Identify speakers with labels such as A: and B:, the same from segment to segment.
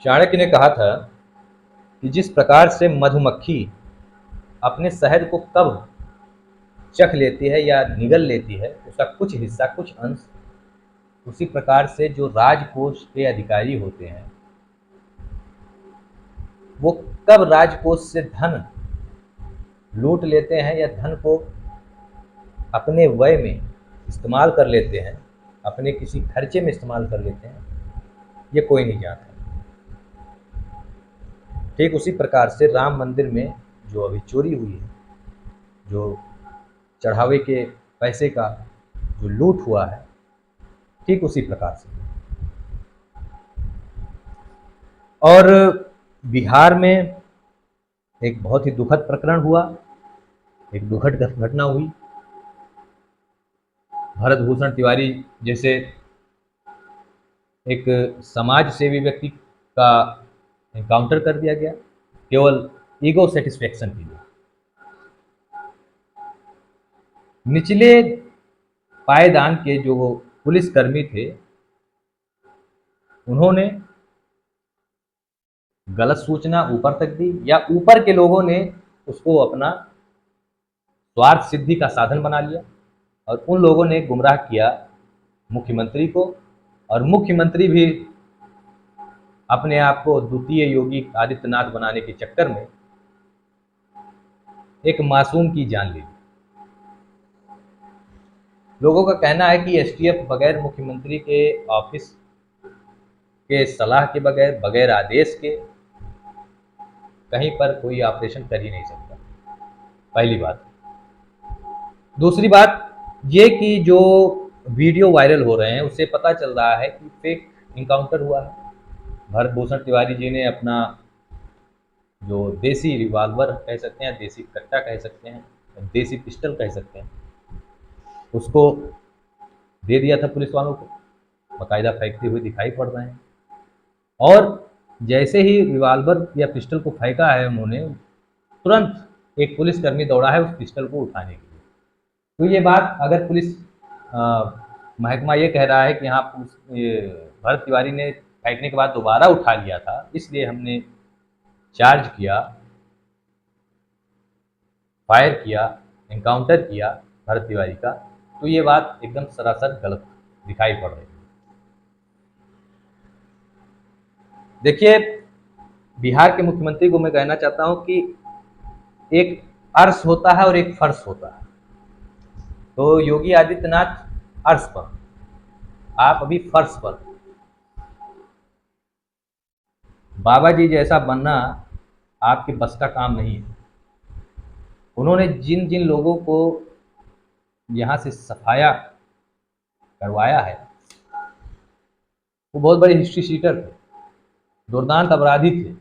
A: चाणक्य ने कहा था कि जिस प्रकार से मधुमक्खी अपने शहद को कब चख लेती है या निगल लेती है, उसका कुछ हिस्सा, कुछ अंश, उसी प्रकार से जो राजकोष के अधिकारी होते हैं वो कब राजकोष से धन लूट लेते हैं या धन को अपने व्यय में इस्तेमाल कर लेते हैं, अपने किसी खर्चे में इस्तेमाल कर लेते हैं, ये कोई नहीं जानता। ठीक उसी प्रकार से राम मंदिर में जो अभी चोरी हुई है, जो चढ़ावे के पैसे का जो लूट हुआ है, ठीक उसी प्रकार से। और बिहार में एक बहुत ही दुखद प्रकरण हुआ, एक दुखद घटना हुई। भरत भूषण तिवारी जैसे एक समाज सेवी व्यक्ति का एनकाउंटर कर दिया गया केवल ईगो सेटिस्फेक्शन के लिए। निचले पायदान के जो पुलिसकर्मी थे, उन्होंने गलत सूचना ऊपर तक दी या ऊपर के लोगों ने उसको अपना स्वार्थ सिद्धि का साधन बना लिया और उन लोगों ने गुमराह किया मुख्यमंत्री को, और मुख्यमंत्री भी अपने आप को द्वितीय योगी आदित्यनाथ बनाने के चक्कर में एक मासूम की जान ले ली। लोगों का कहना है कि एसटीएफ बगैर मुख्यमंत्री के ऑफिस के सलाह के बगैर, बगैर आदेश के कहीं पर कोई ऑपरेशन कर ही नहीं सकता, पहली बात। दूसरी बात ये कि जो वीडियो वायरल हो रहे हैं उससे पता चल रहा है कि फेक इनकाउंटर हुआ है। भरत भूषण तिवारी जी ने अपना जो देसी रिवॉल्वर कह सकते हैं, देसी कट्टा कह सकते हैं, देसी पिस्टल कह सकते हैं, उसको दे दिया था पुलिस वालों को, बाकायदा फेंकते हुए दिखाई पड़ रहे हैं। और जैसे ही रिवॉल्वर या पिस्टल को फेंका है उन्होंने, तुरंत एक पुलिसकर्मी दौड़ा है उस पिस्टल को उठाने के लिए। तो ये बात अगर पुलिस महकमा ये कह रहा है कि हाँ ये भरत तिवारी ने फेंकने के बाद दोबारा उठा लिया था, इसलिए हमने चार्ज किया, फायर किया, एनकाउंटर किया भरत तिवारी का, तो ये बात एकदम सरासर गलत दिखाई पड़ रही है। देखिए, बिहार के मुख्यमंत्री को मैं कहना चाहता हूं कि एक अर्श होता है और एक फर्श होता है। तो योगी आदित्यनाथ अर्श पर, आप अभी फर्श पर। बाबा जी जैसा बनना आपके बस का काम नहीं है। उन्होंने जिन जिन लोगों को यहाँ से सफाया करवाया है वो बहुत बड़े हिस्ट्री शीटर थे, दुर्दांत अपराधी थे।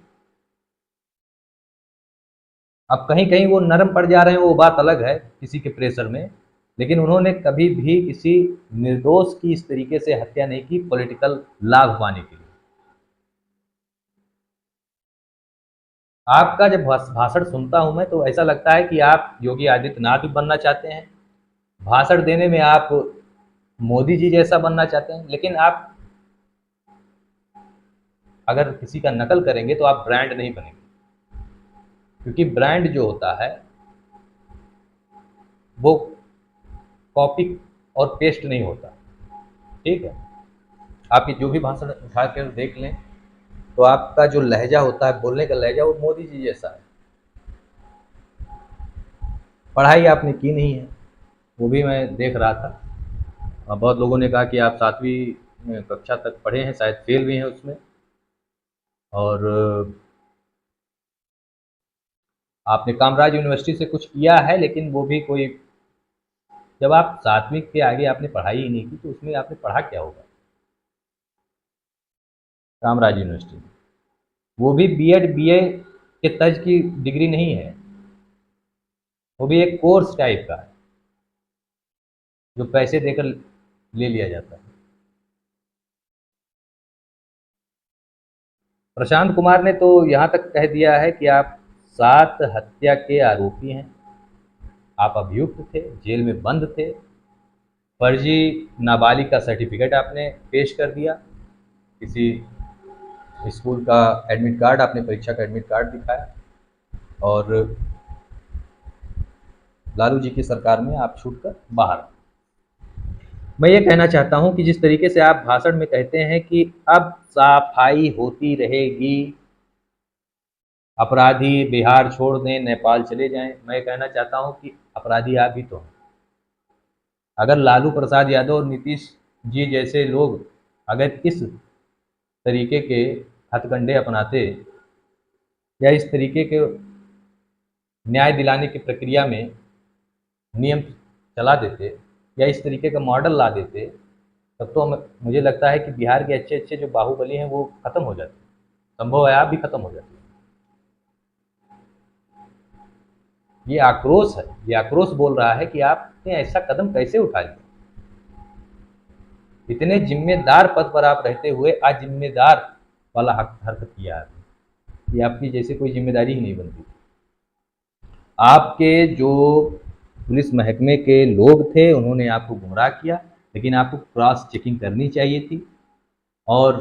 A: अब कहीं कहीं वो नरम पड़ जा रहे हैं, वो बात अलग है किसी के प्रेशर में, लेकिन उन्होंने कभी भी किसी निर्दोष की इस तरीके से हत्या नहीं की पॉलिटिकल लाभ पाने के लिए। आपका जब भाषण सुनता हूं मैं तो ऐसा लगता है कि आप योगी आदित्यनाथ भी बनना चाहते हैं, भाषण देने में आप मोदी जी जैसा बनना चाहते हैं, लेकिन आप अगर किसी का नकल करेंगे तो आप ब्रांड नहीं बनेंगे, क्योंकि ब्रांड जो होता है वो कॉपी और पेस्ट नहीं होता। ठीक है, आपकी जो भी भाषण उठा कर देख लें तो आपका जो लहजा होता है, बोलने का लहजा, वो मोदी जी जैसा है। पढ़ाई आपने की नहीं है, वो भी मैं देख रहा था। बहुत लोगों ने कहा कि आप 7वीं कक्षा तक पढ़े हैं, शायद फेल भी हैं उसमें। और आपने कामराज यूनिवर्सिटी से कुछ किया है, लेकिन वो भी कोई, जब आप 7वीं के आगे आपने पढ़ाई ही नहीं की तो उसमें आपने पढ़ा क्या होगा। कामराज यूनिवर्सिटी में वो भी बीएड बीए के तर्ज की डिग्री नहीं है, वो भी एक कोर्स टाइप का है जो पैसे देकर ले लिया जाता है। प्रशांत कुमार ने तो यहाँ तक कह दिया है कि आप 7 हत्या के आरोपी हैं, आप अभियुक्त थे, जेल में बंद थे, फर्जी नाबालिग का सर्टिफिकेट आपने पेश कर दिया किसी स्कूल का एडमिट कार्ड, आपने परीक्षा का एडमिट कार्ड दिखाया और लालू जी की सरकार में आप छूट कर बाहर। मैं ये कहना चाहता हूँ कि जिस तरीके से आप भाषण में कहते हैं कि अब सफाई होती रहेगी, अपराधी बिहार छोड़ दें, नेपाल चले जाएं, मैं कहना चाहता हूँ कि अपराधी आप भी तो हैं। अगर लालू प्रसाद यादव और नीतीश जी जैसे लोग अगर इस तरीके के हथकंडे अपनाते या इस तरीके के न्याय दिलाने की प्रक्रिया में नियम चला देते या इस तरीके का मॉडल ला देते, तब तो मुझे लगता है कि बिहार के अच्छे अच्छे जो बाहुबली हैं वो खत्म हो जाते, संभव है आप भी खत्म हो जाते। ये आक्रोश है, ये आक्रोश बोल रहा है कि आपने ऐसा कदम कैसे उठा लिया। इतने जिम्मेदार पद पर आप रहते हुए अजिम्मेदार वाला हरकत किया आपने। ये आपकी जैसे कोई जिम्मेदारी ही नहीं बनती। आपके जो पुलिस महकमे के लोग थे उन्होंने आपको गुमराह किया, लेकिन आपको क्रॉस चेकिंग करनी चाहिए थी और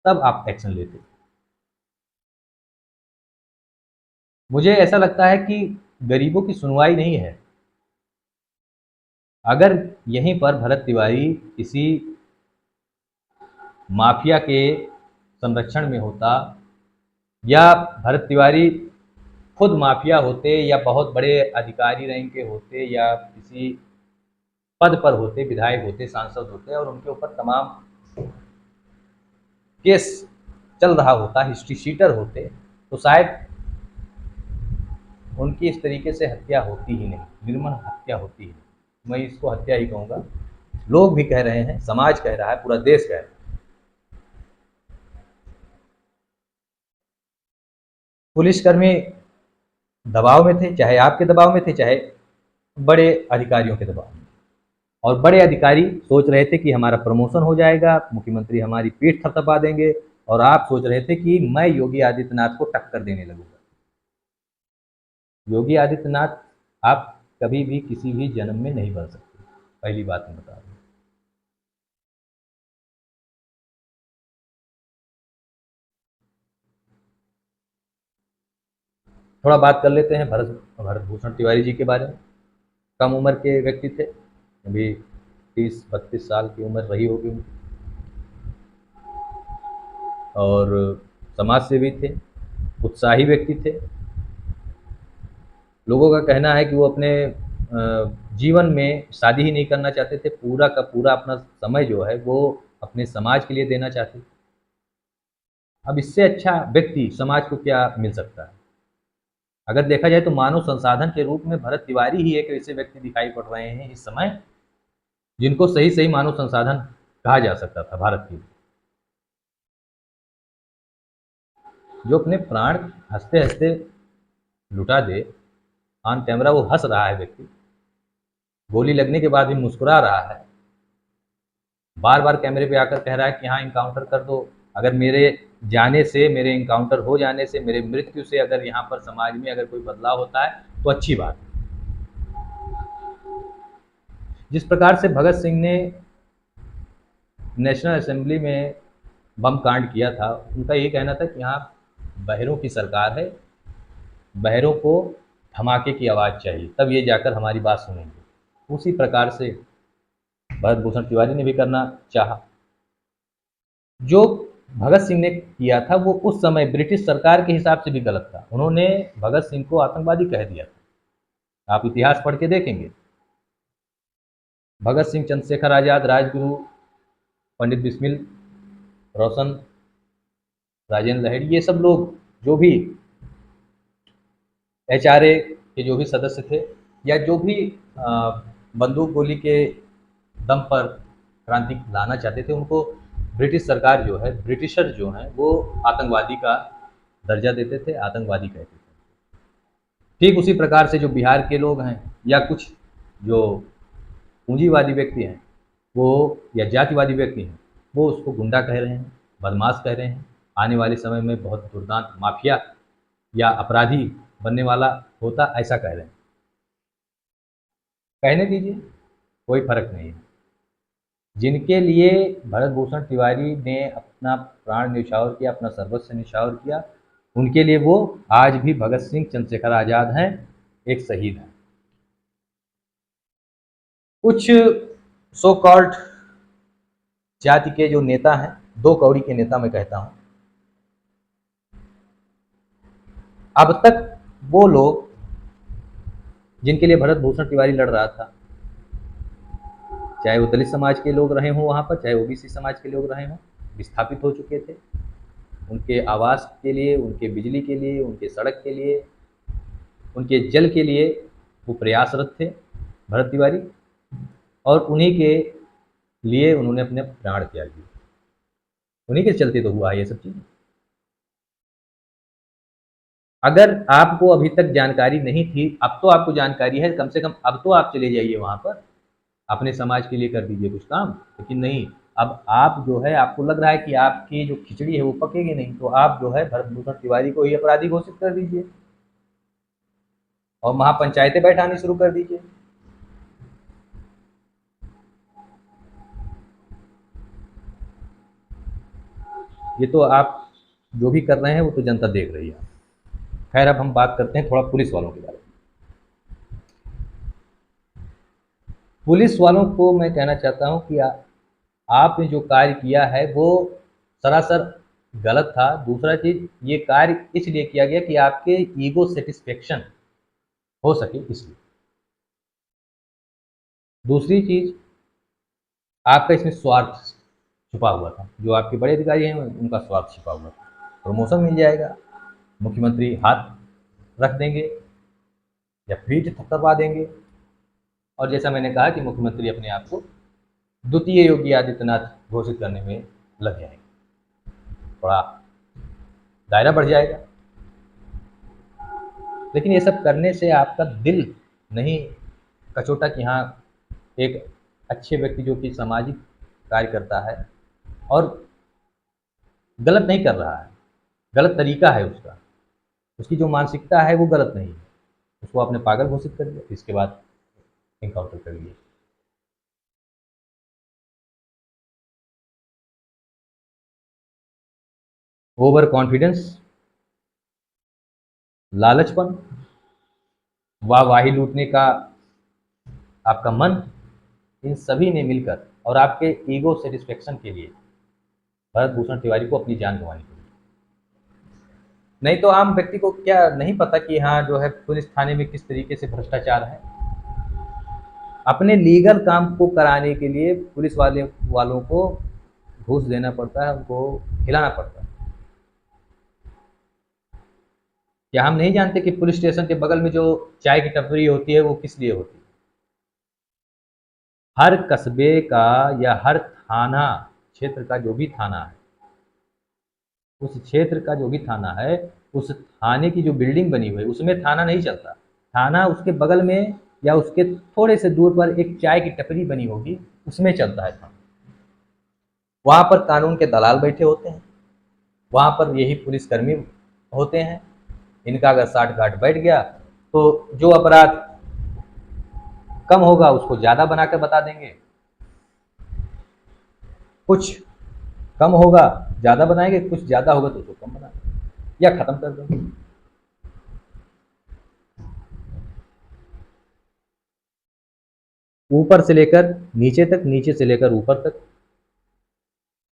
A: तब आप एक्शन लेते। मुझे ऐसा लगता है कि गरीबों की सुनवाई नहीं है। अगर यहीं पर भरत तिवारी किसी माफिया के संरक्षण में होता या भरत तिवारी खुद माफिया होते या बहुत बड़े अधिकारी रैंक के होते या किसी पद पर होते, विधायक होते, सांसद होते और उनके ऊपर तमाम केस चल रहा होता, हिस्ट्री शीटर होते, तो शायद उनकी इस तरीके से हत्या होती ही नहीं, निर्मम हत्या होती ही नहीं। मैं इसको हत्या ही कहूँगा। लोग भी कह रहे हैं, समाज कह रहा है, पूरा देश कह रहा है। पुलिसकर्मी दबाव में थे, चाहे आपके दबाव में थे, चाहे बड़े अधिकारियों के दबाव में। और बड़े अधिकारी सोच रहे थे कि हमारा प्रमोशन हो जाएगा, मुख्यमंत्री हमारी पीठ थपथपा देंगे, और आप सोच रहे थे कि मैं योगी आदित्यनाथ को टक्कर देने लगूंगा। योगी आदित्यनाथ आप कभी भी किसी भी जन्म में नहीं बन सकते, पहली बात मैं बता दूं। थोड़ा बात कर लेते हैं भरत भरत भूषण तिवारी जी के बारे में। कम उम्र के व्यक्ति थे, अभी 30-32 साल की उम्र रही होगी उनकी, और समाज सेवी थे, उत्साही व्यक्ति थे। लोगों का कहना है कि वो अपने जीवन में शादी ही नहीं करना चाहते थे, पूरा का पूरा अपना समय जो है वो अपने समाज के लिए देना चाहते थे। अब इससे अच्छा व्यक्ति समाज को क्या मिल सकता है। अगर देखा जाए तो मानव संसाधन के रूप में भरत तिवारी ही एक ऐसे व्यक्ति दिखाई पड़ रहे हैं इस समय, जिनको सही सही मानव संसाधन कहा जा सकता था भारत के। जो अपने प्राण हंसते हंसते लुटा दे, ऑन कैमरा वो हंस रहा है व्यक्ति, गोली लगने के बाद भी मुस्कुरा रहा है, बार बार कैमरे पे आकर कह रहा है कि हाँ इनकाउंटर कर दो। अगर मेरे जाने से, मेरे इनकाउंटर हो जाने से, मेरे मृत्यु से अगर यहाँ पर समाज में अगर कोई बदलाव होता है तो अच्छी बात है। जिस प्रकार से भगत सिंह ने नेशनल असेंबली में बम कांड किया था, उनका ये कहना था कि यहाँ बहरों की सरकार है, बहरों को धमाके की आवाज़ चाहिए, तब ये जाकर हमारी बात सुनेंगे। उसी प्रकार से भरत भूषण तिवारी ने भी करना चाहा। जो भगत सिंह ने किया था वो उस समय ब्रिटिश सरकार के हिसाब से भी गलत था। उन्होंने भगत सिंह को आतंकवादी कह दिया था, आप इतिहास पढ़ के देखेंगे। भगत सिंह, चंद्रशेखर आज़ाद, राजगुरु, पंडित बिस्मिल, रोशन, राजेंद्र लहड़ी, ये सब लोग जो भी HRA के जो भी सदस्य थे या जो भी बंदूक गोली के दम पर क्रांति लाना चाहते थे, उनको ब्रिटिश सरकार जो है, ब्रिटिशर जो हैं वो आतंकवादी का दर्जा देते थे, आतंकवादी कहते थे। ठीक उसी प्रकार से जो बिहार के लोग हैं या कुछ जो पूंजीवादी व्यक्ति हैं वो, या जातिवादी व्यक्ति हैं, वो उसको गुंडा कह रहे हैं, बदमाश कह रहे हैं, आने वाले समय में बहुत दुर्दांत माफिया या अपराधी बनने वाला होता, ऐसा कह रहे हैं। कहने दीजिए, कोई फर्क नहीं है। जिनके लिए भरत भूषण तिवारी ने अपना प्राण न्यौछावर किया, अपना सर्वस्व न्यौछावर किया, उनके लिए वो आज भी भगत सिंह चंद्रशेखर आज़ाद हैं, एक शहीद हैं। कुछ सो कॉल्ड जाति के जो नेता हैं, दो कौड़ी के नेता मैं कहता हूं, अब तक वो लोग जिनके लिए भरत भूषण तिवारी लड़ रहा था, चाहे वो दलित समाज के लोग रहे हों वहाँ पर, चाहे ओबीसी समाज के लोग रहे हों, विस्थापित हो चुके थे। उनके आवास के लिए, उनके बिजली के लिए, उनके सड़क के लिए, उनके जल के लिए वो प्रयासरत थे भरत तिवारी, और उन्हीं के लिए उन्होंने अपने प्राण त्याग दिए। उन्हीं के चलते तो हुआ है ये सब चीज़। अगर आपको अभी तक जानकारी नहीं थी, अब तो आपको जानकारी है, कम से कम अब तो आप चले जाइए वहाँ पर, अपने समाज के लिए कर दीजिए कुछ काम। लेकिन नहीं, अब आप जो है, आपको लग रहा है कि आपकी जो खिचड़ी है वो पकेगी नहीं, तो आप जो है भरत भूषण तिवारी को ही अपराधी घोषित कर दीजिए और महापंचायतें बैठानी शुरू कर दीजिए। ये तो आप जो भी कर रहे हैं वो तो जनता देख रही है। खैर, अब हम बात करते हैं थोड़ा पुलिस वालों के बारे में। पुलिस वालों को मैं कहना चाहता हूँ कि आपने जो कार्य किया है वो सरासर गलत था। दूसरा चीज़, ये कार्य इसलिए किया गया कि आपके ईगो सेटिस्फेक्शन हो सके इसलिए। दूसरी चीज़, आपका इसमें स्वार्थ छुपा हुआ था। जो आपके बड़े अधिकारी हैं उनका स्वार्थ छुपा हुआ था। प्रमोशन मिल जाएगा, मुख्यमंत्री हाथ रख देंगे या पीठ थपथपा देंगे, और जैसा मैंने कहा कि मुख्यमंत्री अपने आप को द्वितीय योगी आदित्यनाथ घोषित करने में लग जाएंगे, थोड़ा दायरा बढ़ जाएगा। लेकिन ये सब करने से आपका दिल नहीं कचोटा कि हाँ, एक अच्छे व्यक्ति जो कि सामाजिक कार्य करता है और गलत नहीं कर रहा है, गलत तरीका है उसका, उसकी जो मानसिकता है वो गलत नहीं है, उसको आपने पागल घोषित कर दिया, इसके बाद इनकाउंटर कर लिया। ओवर कॉन्फिडेंस, लालचपन, वाहवाही लूटने का आपका मन, इन सभी ने मिलकर और आपके ईगो सेटिस्फेक्शन के लिए भरत भूषण तिवारी को अपनी जान गंवानी पड़ी। नहीं तो आम व्यक्ति को क्या नहीं पता कि हाँ जो है पुलिस थाने में किस तरीके से भ्रष्टाचार है। अपने लीगल काम को कराने के लिए पुलिस वालों को घूस देना पड़ता है, उनको खिलाना पड़ता है। क्या हम नहीं जानते कि पुलिस स्टेशन के बगल में जो चाय की टपरी होती है वो किस लिए होती है? हर कस्बे का या हर थाना क्षेत्र का जो भी थाना है, उस क्षेत्र का जो भी थाना है, उस थाने की जो बिल्डिंग बनी हुई है उसमें थाना नहीं चलता। थाना उसके बगल में या उसके थोड़े से दूर पर एक चाय की टपरी बनी होगी, उसमें चलता है थाना। वहाँ पर कानून के दलाल बैठे होते हैं, वहाँ पर यही पुलिसकर्मी होते हैं। इनका अगर साठ गांठ बैठ गया तो जो अपराध कम होगा उसको ज़्यादा बनाकर बता देंगे, कुछ कम होगा ज़्यादा बनाएंगे, कुछ ज़्यादा होगा तो उसको कम बना देंगे या ख़त्म कर देंगे। ऊपर से लेकर नीचे तक, नीचे से लेकर ऊपर तक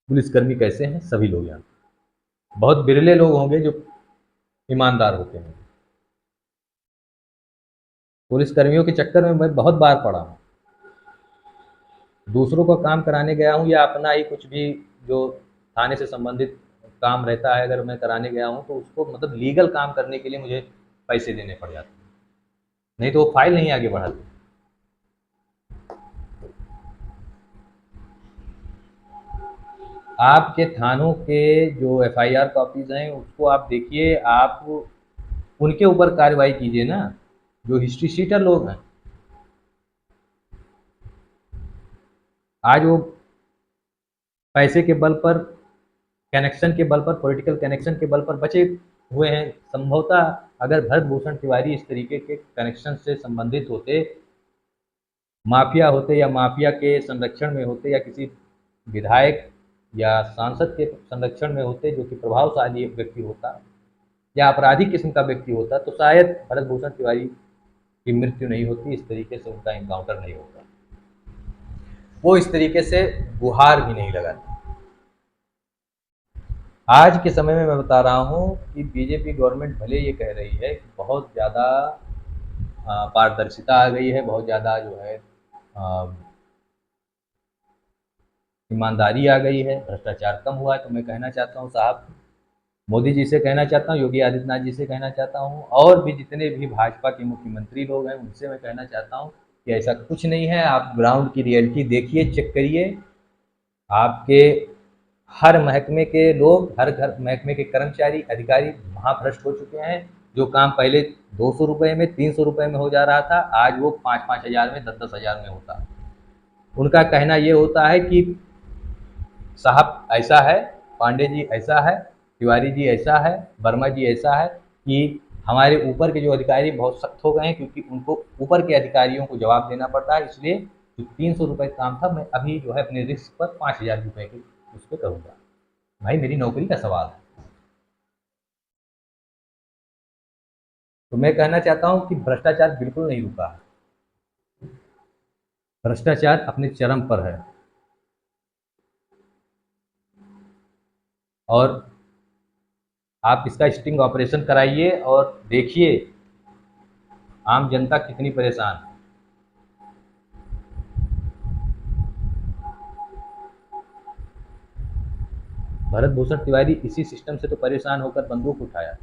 A: पुलिसकर्मी कैसे हैं सभी लोग जानते हैं। बहुत बिरले लोग होंगे जो ईमानदार होते हैं। पुलिसकर्मियों के चक्कर में मैं बहुत बार पड़ा हूँ। दूसरों का काम कराने गया हूँ या अपना ही कुछ भी जो थाने से संबंधित काम रहता है अगर मैं कराने गया हूँ, तो उसको मतलब लीगल काम करने के लिए मुझे पैसे देने पड़ जाते हैं, नहीं तो वो फाइल नहीं आगे बढ़ाते। आपके थानों के जो एफआईआर कॉपीज हैं उसको आप देखिए, आप उनके ऊपर कार्रवाई कीजिए ना। जो हिस्ट्री शीटर लोग हैं, आज वो पैसे के बल पर, कनेक्शन के बल पर, पॉलिटिकल कनेक्शन के बल पर बचे हुए हैं। संभवतः अगर भरत भूषण तिवारी इस तरीके के कनेक्शन से संबंधित होते माफिया होते या माफिया के संरक्षण में होते या किसी विधायक या सांसद के संरक्षण में होते जो कि प्रभावशाली एक व्यक्ति होता या आपराधिक किस्म का व्यक्ति होता तो शायद भरत भूषण तिवारी की मृत्यु नहीं होती, इस तरीके से उनका इनकाउंटर नहीं होता, वो इस तरीके से गुहार भी नहीं लगाते। आज के समय में मैं बता रहा हूँ कि बीजेपी गवर्नमेंट भले ये कह रही है कि बहुत ज़्यादा पारदर्शिता आ गई है, बहुत ज़्यादा जो है ईमानदारी आ गई है, भ्रष्टाचार कम हुआ है, तो मैं कहना चाहता हूँ साहब मोदी जी से कहना चाहता हूँ, योगी आदित्यनाथ जी से कहना चाहता हूँ और भी जितने भी भाजपा के मुख्यमंत्री लोग हैं उनसे मैं कहना चाहता हूँ कि ऐसा कुछ नहीं है। आप ग्राउंड की रियलिटी देखिए, चेक करिए। आपके हर महकमे के लोग, हर घर महकमे के कर्मचारी अधिकारी महाभ्रष्ट हो चुके हैं। जो काम पहले 200 रुपये में 300 रुपये में हो जा रहा था, आज वो 5-5 हज़ार में 10-10 हज़ार में होता है। उनका कहना ये होता है कि साहब ऐसा है, पांडे जी ऐसा है, तिवारी जी ऐसा है, वर्मा जी ऐसा है कि हमारे ऊपर के जो अधिकारी बहुत सख्त हो गए हैं क्योंकि उनको ऊपर के अधिकारियों को जवाब देना पड़ता है, इसलिए जो 300 रुपये काम था मैं अभी जो है अपने रिस्क पर 5 हज़ार रुपये के उस पर करूँगा। भाई मेरी नौकरी का सवाल है। तो मैं कहना चाहता हूँ कि भ्रष्टाचार बिल्कुल नहीं रुका है, भ्रष्टाचार अपने चरम पर है। और आप इसका स्टिंग ऑपरेशन कराइए और देखिए आम जनता कितनी परेशान है। भरत भूषण तिवारी इसी सिस्टम से तो परेशान होकर बंदूक उठाया।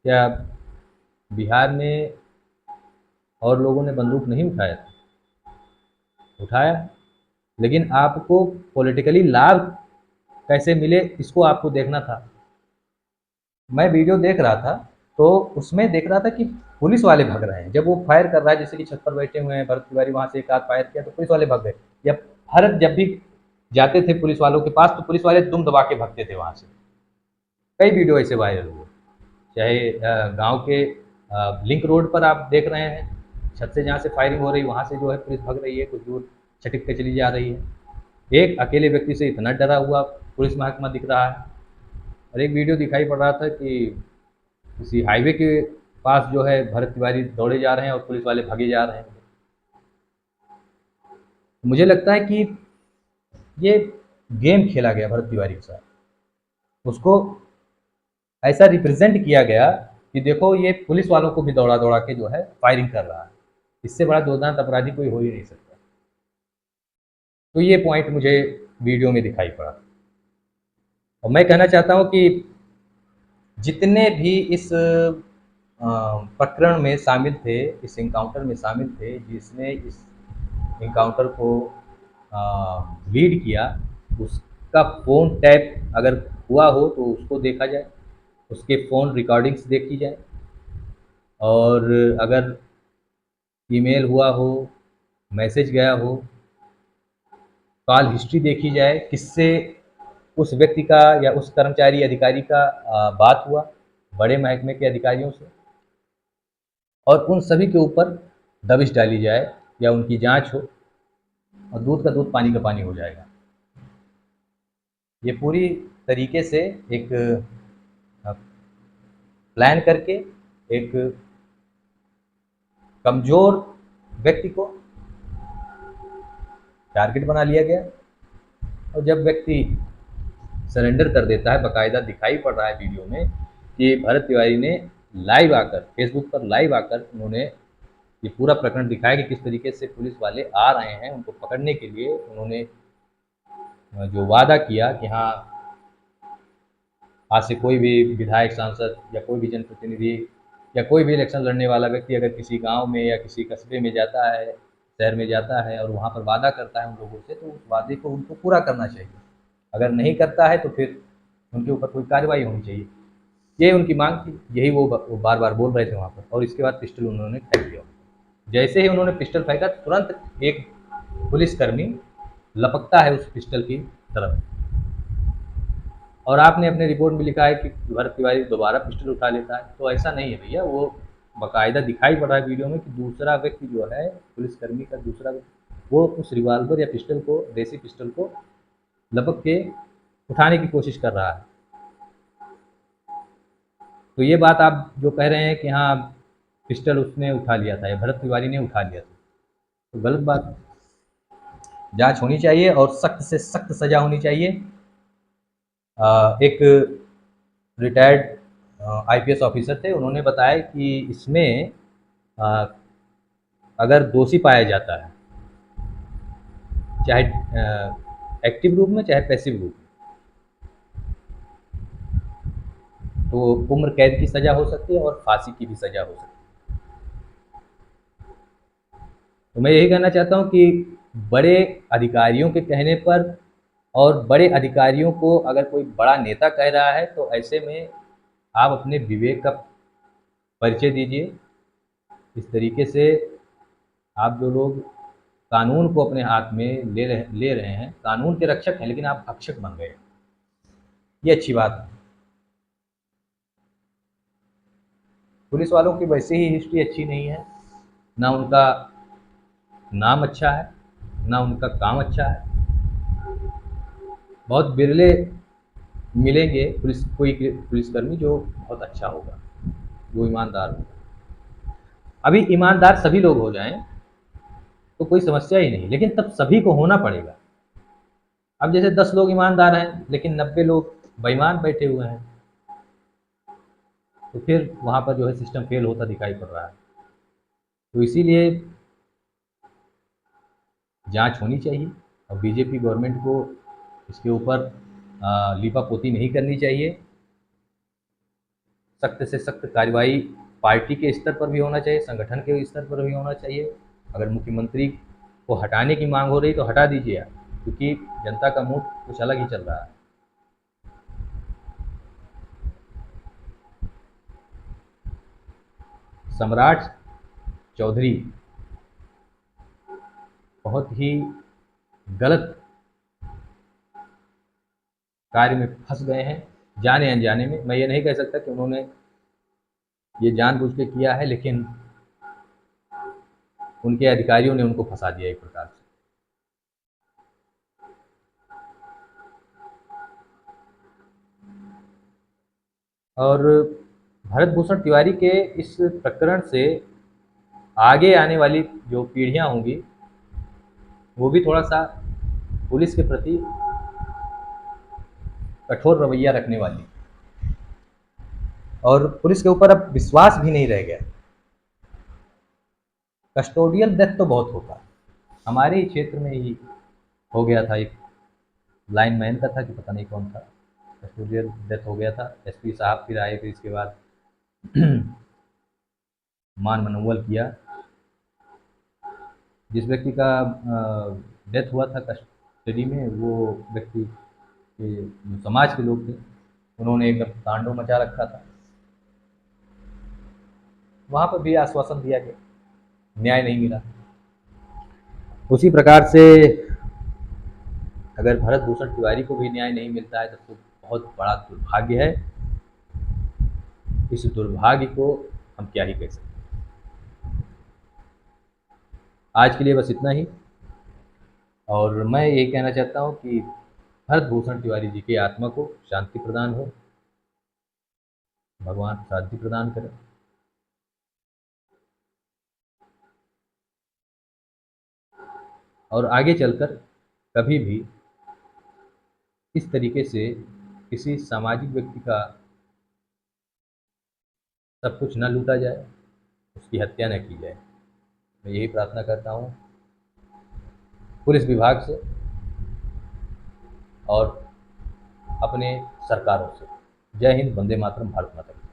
A: क्या बिहार में और लोगों ने बंदूक नहीं उठाया था? उठाया, लेकिन आपको पॉलिटिकली लाभ कैसे मिले इसको आपको देखना था। मैं वीडियो देख रहा था तो उसमें देख रहा था कि पुलिस वाले भाग रहे हैं जब वो फायर कर रहा है, जैसे कि छत पर बैठे हुए हैं भरत तिवारी, वहां से एक आध फायर किया तो पुलिस वाले भाग गए। या भरत जब भी जाते थे पुलिस वालों के पास तो पुलिस वाले दुम दबा के भागते थे वहां से। कई वीडियो ऐसे वायरल हुए, चाहे गांव के लिंक रोड पर आप देख रहे हैं, छत से जहाँ से फायरिंग हो रही वहाँ से जो है पुलिस भाग रही है, कुछ दूर छटिक के चली जा रही है। एक अकेले व्यक्ति से इतना डरा हुआ पुलिस महकमा दिख रहा है। और एक वीडियो दिखाई पड़ रहा था कि किसी हाईवे के पास जो है भरत तिवारी दौड़े जा रहे हैं और पुलिस वाले भागे जा रहे हैं। मुझे लगता है कि ये गेम खेला गया भरत तिवारी के साथ, उसको ऐसा रिप्रेजेंट किया गया कि देखो ये पुलिस वालों को भी दौड़ा दौड़ा के जो है फायरिंग कर रहा है, इससे बड़ा दुर्दांत अपराधी कोई हो ही नहीं सकता। तो ये पॉइंट मुझे वीडियो में दिखाई पड़ा और मैं कहना चाहता हूँ कि जितने भी इस प्रकरण में शामिल थे, इस इनकाउंटर में शामिल थे, जिसने इस इनकाउंटर को लीड किया, उसका फ़ोन टैप अगर हुआ हो तो उसको देखा जाए, उसके फ़ोन रिकॉर्डिंग्स देखी जाए और अगर ईमेल हुआ हो, मैसेज गया हो, कॉल हिस्ट्री देखी जाए, किससे उस व्यक्ति का या उस कर्मचारी अधिकारी का बात हुआ बड़े महकमे के अधिकारियों से, और उन सभी के ऊपर दबिश डाली जाए या उनकी जांच हो और दूध का दूध पानी का पानी हो जाएगा। ये पूरी तरीके से एक प्लान करके एक कमज़ोर व्यक्ति को टारगेट बना लिया गया और जब व्यक्ति सरेंडर कर देता है, बाकायदा दिखाई पड़ रहा है वीडियो में कि भरत तिवारी ने लाइव आकर फेसबुक पर लाइव आकर उन्होंने ये पूरा प्रकरण दिखाया कि किस तरीके से पुलिस वाले आ रहे हैं उनको पकड़ने के लिए। उन्होंने जो वादा किया कि हाँ आज से कोई भी विधायक, सांसद या कोई भी जनप्रतिनिधि या कोई भी इलेक्शन लड़ने वाला व्यक्ति अगर किसी गांव में या किसी कस्बे में जाता है, शहर में जाता है और वहां पर वादा करता है उन लोगों से, तो उस वादे को उनको पूरा करना चाहिए। अगर नहीं करता है तो फिर उनके ऊपर कोई कार्रवाई होनी चाहिए। ये उनकी मांग थी, यही वो बार बार बोल रहे थे वहाँ पर। और इसके बाद पिस्टल उन्होंने फेंक दिया। जैसे ही उन्होंने पिस्टल फेंका तुरंत एक पुलिसकर्मी लपकता है उस पिस्टल की तरफ और आपने अपने रिपोर्ट में लिखा है कि भरत तिवारी दोबारा पिस्टल उठा लेता है, तो ऐसा नहीं है भैया। वो बाकायदा दिखाई पड़ रहा है वीडियो में कि दूसरा व्यक्ति जो है, पुलिसकर्मी का दूसरा व्यक्ति, वो उस रिवाल्वर या पिस्टल को, देसी पिस्टल को लपक के उठाने की कोशिश कर रहा है। तो ये बात आप जो कह रहे हैं कि हाँ पिस्टल उसने उठा लिया था या भरत तिवारी ने उठा लिया था, तो गलत बात। जांच होनी चाहिए और सख्त से सख्त सजा होनी चाहिए। एक रिटायर्ड आईपीएस ऑफिसर थे, उन्होंने बताया कि इसमें अ, अगर दोषी पाया जाता है, चाहे एक्टिव रूप में चाहे पैसिव रूप में, तो उम्र कैद की सज़ा हो सकती है और फांसी की भी सज़ा हो सकती है। तो मैं यही कहना चाहता हूँ कि बड़े अधिकारियों के कहने पर, और बड़े अधिकारियों को अगर कोई बड़ा नेता कह रहा है, तो ऐसे में आप अपने विवेक का परिचय दीजिए। इस तरीके से आप जो लोग कानून को अपने हाथ में ले रहे हैं, कानून के रक्षक हैं, लेकिन आप भक्षक बन गए, ये अच्छी बात नहीं। पुलिस वालों की वैसे ही हिस्ट्री अच्छी नहीं है, ना उनका नाम अच्छा है, ना उनका काम अच्छा है। बहुत बिरले मिलेंगे कोई पुलिसकर्मी जो बहुत अच्छा होगा, वो ईमानदार होगा। अभी ईमानदार सभी लोग हो जाएं तो कोई समस्या ही नहीं, लेकिन तब सभी को होना पड़ेगा। अब जैसे 10 लोग ईमानदार हैं लेकिन 90 लोग बेईमान बैठे हुए हैं, तो फिर वहाँ पर जो है सिस्टम फेल होता दिखाई पड़ रहा है। तो इसीलिए जांच होनी चाहिए और बीजेपी गवर्नमेंट को इसके ऊपर लीपापोती नहीं करनी चाहिए। सख्त से सख्त कार्रवाई पार्टी के स्तर पर भी होना चाहिए, संगठन के स्तर पर भी होना चाहिए। अगर मुख्यमंत्री को हटाने की मांग हो रही तो हटा दीजिए आप, क्योंकि जनता का मूड कुछ अलग ही चल रहा है। सम्राट चौधरी बहुत ही गलत कार्य में फंस गए हैं, जाने अनजाने में। मैं ये नहीं कह सकता कि उन्होंने ये जानबूझ के किया है, लेकिन उनके अधिकारियों ने उनको फंसा दिया एक प्रकार से। और भरत भूषण तिवारी के इस प्रकरण से आगे आने वाली जो पीढ़ियां होंगी, वो भी थोड़ा सा पुलिस के प्रति कठोर रवैया रखने वाली, और पुलिस के ऊपर अब विश्वास भी नहीं रह गया। कस्टोडियल डेथ तो बहुत होता है, हमारे ही क्षेत्र में ही हो गया था। एक लाइन मैन का था कि पता नहीं कौन था, कस्टोडियल डेथ हो गया था। एसपी साहब फिर आए, फिर इसके बाद मान मनोवल किया। जिस व्यक्ति का डेथ हुआ था कस्टडी में, वो व्यक्ति के जो समाज के लोग थे, उन्होंने एकदम तांडव मचा रखा था। वहाँ पर भी आश्वासन दिया गया, न्याय नहीं मिला। उसी प्रकार से अगर भरत भूषण तिवारी को भी न्याय नहीं मिलता है तो बहुत बड़ा दुर्भाग्य है। इस दुर्भाग्य को हम क्या ही कह सकते हैं। आज के लिए बस इतना ही, और मैं यही कहना चाहता हूँ कि भरत भूषण तिवारी जी की आत्मा को शांति प्रदान हो, भगवान शांति प्रदान करें। और आगे चलकर कभी भी इस तरीके से किसी सामाजिक व्यक्ति का सब कुछ न लूटा जाए, उसकी हत्या न की जाए। मैं यही प्रार्थना करता हूँ पुलिस विभाग से और अपने सरकारों से। जय हिंद, वंदे मातरम, भारत माता की।